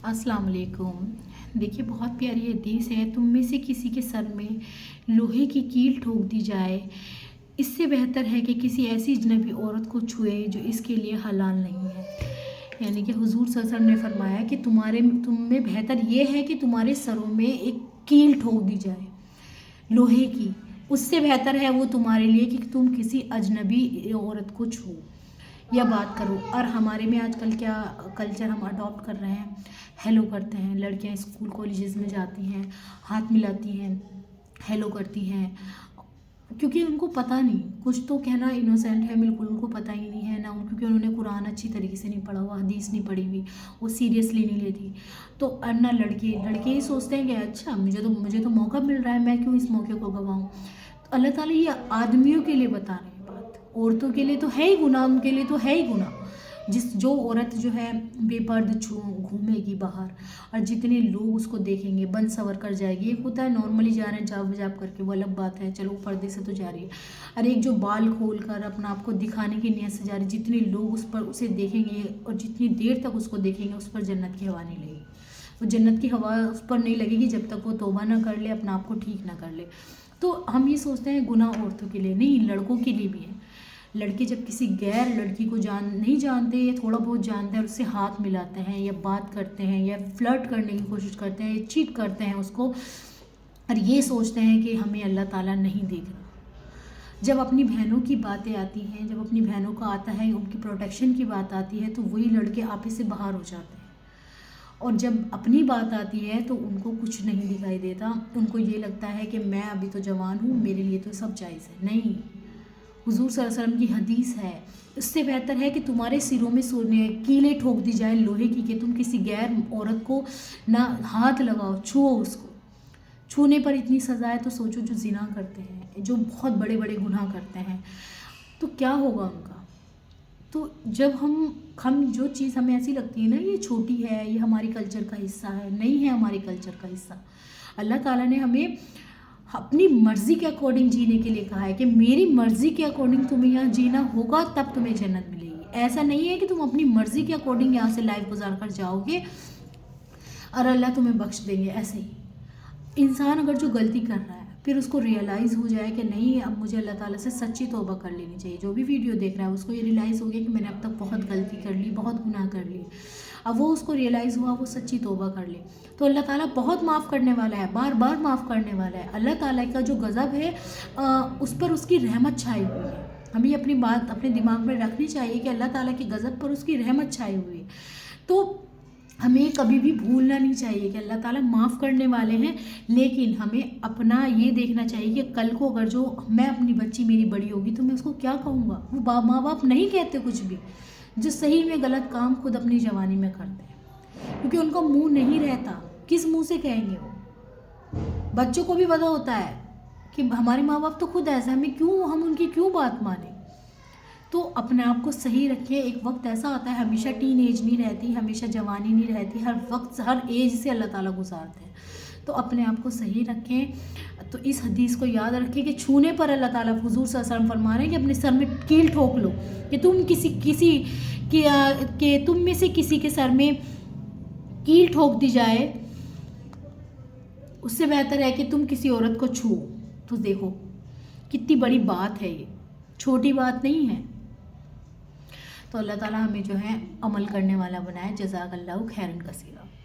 अस्सलाम वालेकुम। देखिए, बहुत प्यारी हदीस है, तुम में से किसी के सर में लोहे की कील ठोक दी जाए, इससे बेहतर है कि किसी ऐसी अजनबी औरत को छुए जो इसके लिए हलाल नहीं है। यानी कि हुजूर सल्लल्लाहु अलैहि वसल्लम ने फरमाया कि तुम में बेहतर ये है कि तुम्हारे सरों में एक कील ठोक दी जाए लोहे की, उससे बेहतर है वो तुम्हारे लिए कि तुम किसी अजनबी औरत को छू या बात करो। और हमारे में आजकल क्या कल्चर हम अडॉप्ट कर रहे हैं, हेलो करते हैं, लड़कियां स्कूल कॉलेजेस में जाती हैं, हाथ मिलाती हैं, हेलो करती हैं, क्योंकि उनको पता नहीं, कुछ तो कहना इनोसेंट है, बिल्कुल उनको पता ही नहीं है ना, क्योंकि उन्होंने कुरान अच्छी तरीके से नहीं पढ़ा हुआ, हदीस नहीं पढ़ी हुई, वो सीरियसली नहीं लेती। तो ना लड़के ही सोचते हैं कि अच्छा मुझे तो मौका मिल रहा है, मैं क्यों इस मौके को गंवाऊं। तो अल्लाह ताला ये आदमियों के लिए बता रहे हैं बात, औरतों के लिए तो है ही गुनाह, उनके लिए तो है ही गुनाह। जो औरत जो है बेपर्द घूमेगी बाहर और जितने लोग उसको देखेंगे बन सवर कर जाएगी। एक होता है नॉर्मली जा रहे हैं जाब जाब करके, वो अलग बात है, चलो पर्दे से तो जा रही है। और एक जो बाल खोल कर अपना आपको दिखाने की नीयत से जा रही, जितने लोग उसे देखेंगे और जितनी देर तक उसको देखेंगे उस पर जन्नत की हवा नहीं लगेगी। वो जन्नत की हवा उस पर नहीं लगेगी जब तक वो तौबा ना कर ले, अपना आप को ठीक ना कर ले। तो हम ये सोचते हैं गुनाह औरतों के लिए नहीं, लड़कों के लिए भी है। लड़के जब किसी गैर लड़की को नहीं जानते या थोड़ा बहुत जानते हैं और उससे हाथ मिलाते हैं या बात करते हैं या फ्लर्ट करने की कोशिश करते हैं या चीट करते हैं उसको, और ये सोचते हैं कि हमें अल्लाह ताला नहीं देख रहा। जब अपनी बहनों की बातें आती हैं, जब अपनी बहनों का आता है, उनकी प्रोटेक्शन की बात आती है, तो वही लड़के आपे से बाहर हो जाते हैं। और जब अपनी बात आती है तो उनको कुछ नहीं दिखाई देता, उनको ये लगता है कि मैं अभी तो जवान हूँ, मेरे लिए तो सब जायज़ है। नहीं, हुजूर सल्लल्लाहु अलैहि वसल्लम की हदीस है, इससे बेहतर है कि तुम्हारे सिरों में सोने कीलें ठोक दी जाए लोहे की, कि तुम किसी गैर औरत को ना हाथ लगाओ, छुओ उसको। छूने पर इतनी सज़ा है तो सोचो जो जिना करते हैं, जो बहुत बड़े बड़े गुनाह करते हैं, तो क्या होगा उनका। तो जब हम जो चीज़ हमें ऐसी लगती है ना ये छोटी है, ये हमारी कल्चर का हिस्सा है, नहीं है हमारी कल्चर का हिस्सा। अल्लाह ताला ने हमें अपनी मर्ज़ी के अकॉर्डिंग जीने के लिए कहा है कि मेरी मर्ज़ी के अकॉर्डिंग तुम्हें यहाँ जीना होगा, तब तुम्हें जन्नत मिलेगी। ऐसा नहीं है कि तुम अपनी मर्ज़ी के अकॉर्डिंग यहाँ से लाइफ गुजार कर जाओगे और अल्लाह तुम्हें बख्श देंगे। ऐसे ही इंसान अगर जो गलती कर रहा है फिर उसको रियलाइज़ हो जाए कि नहीं, अब मुझे अल्लाह ताला से सच्ची तौबा कर लेनी चाहिए। जो भी वीडियो देख रहा है उसको ये रियलाइज़ हो गया कि मैंने अब तक बहुत गलती कर ली, बहुत गुनाह कर लिए। अब वो उसको रियलाइज़ हुआ, वो सच्ची तौबा कर ले तो अल्लाह ताला बहुत माफ़ करने वाला है, बार बार माफ़ करने वाला है। अल्लाह ताला का जो गज़ब है उस पर उसकी रहमत छाई हुई है। हमें अपनी बात अपने दिमाग में रखनी चाहिए कि अल्लाह ताला के गज़ब पर उसकी रहमत छाई हुई है। तो हमें कभी भी भूलना नहीं चाहिए कि अल्लाह ताला माफ़ करने वाले हैं, लेकिन हमें अपना ये देखना चाहिए कि कल को अगर जो मैं अपनी बच्ची मेरी बड़ी होगी तो मैं उसको क्या कहूँगा। वो माँ बाप नहीं कहते कुछ भी, जो सही में गलत काम खुद अपनी जवानी में करते हैं, क्योंकि उनका मुंह नहीं रहता, किस मुंह से कहेंगे वो। बच्चों को भी पता होता है कि हमारे माँ बाप तो खुद ऐसे, हम उनकी क्यों बात माने। तो अपने आप को सही रखें। एक वक्त ऐसा आता है, हमेशा टीन एज नहीं रहती, हमेशा जवानी नहीं रहती, हर वक्त हर एज से अल्लाह ताला गुजारते हैं। तो अपने आप को सही रखें। तो इस हदीस को याद रखें कि छूने पर अल्लाह ताला, हुजूर सल्लल्लाहु अलैहि वसल्लम फरमा रहे हैं कि अपने सर में कील ठोक लो, कि तुम में से किसी के सर में कील ठोक दी जाए, उससे बेहतर है कि तुम किसी औरत को छुओ। तो देखो कितनी बड़ी बात है, ये छोटी बात नहीं है। तो अल्लाह ताला हमें जो है अमल करने वाला बनाए। जज़ाकल्लाहु खैरन कसीरा।